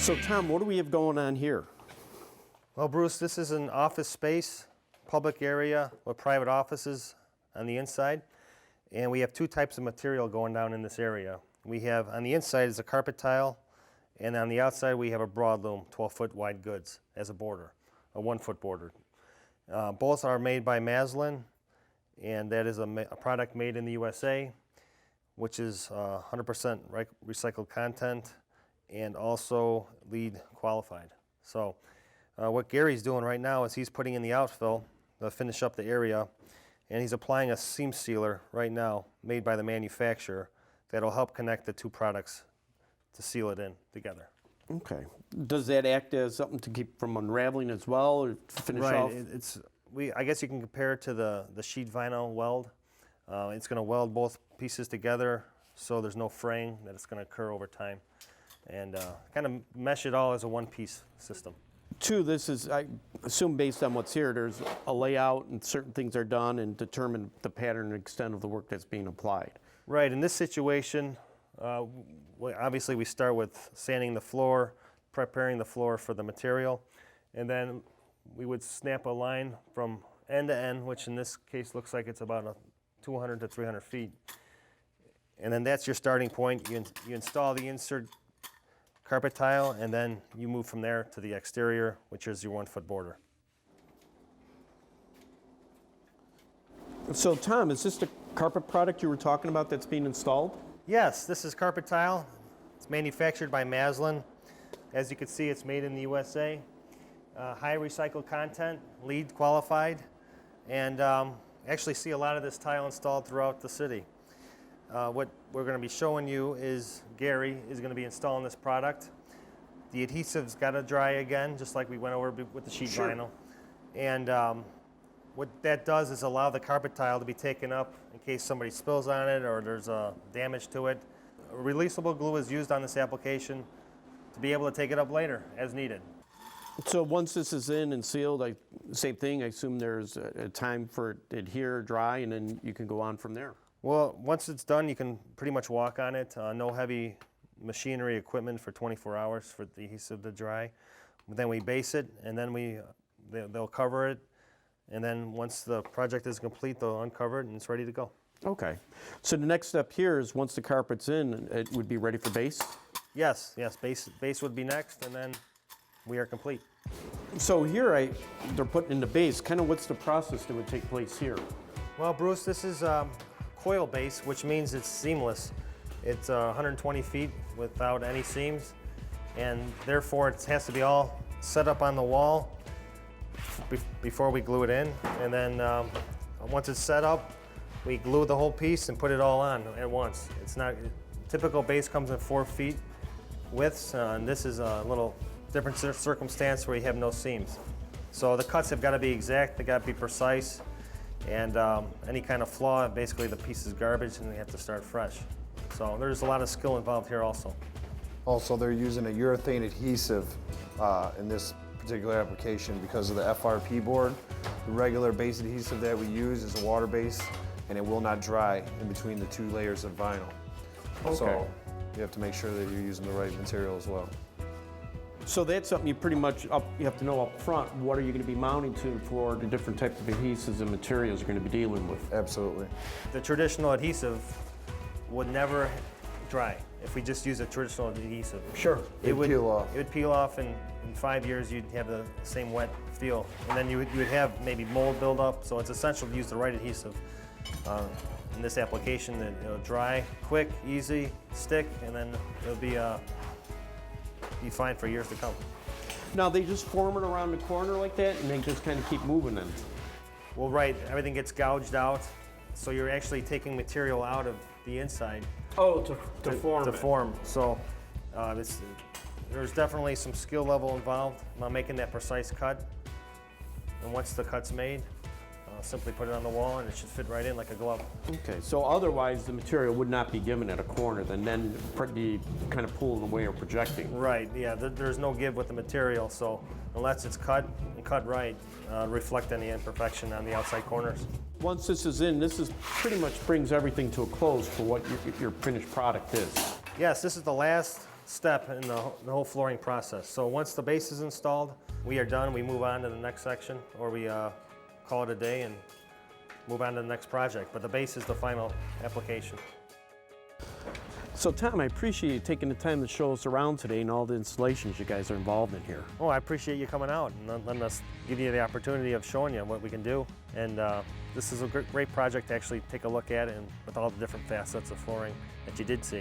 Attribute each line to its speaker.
Speaker 1: So Tom, what do we have going on here?
Speaker 2: Well, Bruce, this is an office space, public area with private offices on the inside. And we have two types of material going down in this area. We have, on the inside is a carpet tile, and on the outside we have a broadloom, 12-foot wide goods as a border, a 1-foot border. Both are made by Maslin, and that is a product made in the USA, which is 100% recycled content and also LEED qualified. So what Gary's doing right now is he's putting in the outfill to finish up the area, and he's applying a seam sealer right now made by the manufacturer that'll help connect the two products to seal it in together.
Speaker 1: Okay. Does that act as something to keep from unraveling as well, or to finish off?
Speaker 2: Right. I guess you can compare it to the sheet vinyl weld. It's going to weld both pieces together so there's no fraying that it's going to occur over time, and kind of mesh it all as a one-piece system.
Speaker 1: Two, this is, I assume based on what's here, there's a layout and certain things are done and determine the pattern and extent of the work that's being applied.
Speaker 2: Right, in this situation, obviously we start with sanding the floor, preparing the floor for the material, and then we would snap a line from end to end, which in this case looks like it's about 200 to 300 feet. And then that's your starting point. You install the insert carpet tile, and then you move from there to the exterior, which is your 1-foot border.
Speaker 1: So Tom, is this the carpet product you were talking about that's being installed?
Speaker 2: Yes, this is carpet tile. It's manufactured by Maslin. As you can see, it's made in the USA. High recycled content, LEED qualified, and actually see a lot of this tile installed throughout the city. What we're going to be showing you is Gary is going to be installing this product. The adhesive's got to dry again, just like we went over with the sheet vinyl. And what that does is allow the carpet tile to be taken up in case somebody spills on it or there's damage to it. Releasable glue is used on this application to be able to take it up later as needed.
Speaker 1: So once this is in and sealed, same thing, I assume there's a time for it to adhere, dry, and then you can go on from there.
Speaker 2: Well, once it's done, you can pretty much walk on it. No heavy machinery equipment for 24 hours for the adhesive to dry. Then we base it, and then they'll cover it. And then once the project is complete, they'll uncover it, and it's ready to go.
Speaker 1: Okay. So the next step here is once the carpet's in, it would be ready for base?
Speaker 2: Yes, base would be next, and then we are complete.
Speaker 1: So here they're putting in the base. Kind of what's the process that would take place here?
Speaker 2: Well, Bruce, this is coil base, which means it's seamless. It's 120 feet without any seams, and therefore it has to be all set up on the wall before we glue it in. And then once it's set up, we glue the whole piece and put it all on at once. It's not typical base comes in 4 feet widths, and this is a little different circumstance where you have no seams. So the cuts have got to be exact, they got to be precise. And any kind of flaw, basically the piece is garbage and they have to start fresh. So there's a lot of skill involved here also.
Speaker 3: Also, they're using a urethane adhesive in this particular application because of the FRP board. The regular base adhesive that we use is a water base, and it will not dry in between the 2 layers of vinyl.
Speaker 1: Okay.
Speaker 3: So you have to make sure that you're using the right material as well.
Speaker 1: So that's something you pretty much you have to know up front. What are you going to be mounting to for the different types of adhesives and materials you're going to be dealing with?
Speaker 3: Absolutely.
Speaker 2: The traditional adhesive would never dry if we just use a traditional adhesive.
Speaker 1: Sure.
Speaker 3: It would peel off.
Speaker 2: It would peel off, and in 5 years you'd have the same wet feel. And then you would have maybe mold buildup, so it's essential to use the right adhesive. In this application, that it'll dry quick, easy, stick, and then it'll be fine for years to come.
Speaker 1: Now they just form it around the corner like that, and they just kind of keep moving it.
Speaker 2: Well, right, everything gets gouged out, so you're actually taking material out of the inside.
Speaker 1: Oh, to
Speaker 2: form. So there's definitely some skill level involved about making that precise cut. And once the cut's made, simply put it on the wall and it should fit right in like a glove.
Speaker 1: Okay, so otherwise the material would not be given at a corner, then be kind of pulling away or projecting.
Speaker 2: Right, yeah, there's no give with the material, so unless it's cut and cut right, reflect any imperfection on the outside corners.
Speaker 1: Once this is in, this is pretty much brings everything to a close for what your finished product is.
Speaker 2: Yes, this is the last step in the whole flooring process. So once the base is installed, we are done. We move on to the next section, or we call it a day and move on to the next project. But the base is the final application.
Speaker 1: So Tom, I appreciate you taking the time to show us around today and all the installations you guys are involved in here.
Speaker 2: Oh, I appreciate you coming out and letting us give you the opportunity of showing you what we can do. And this is a great project to actually take a look at it and with all the different facets of flooring that you did see.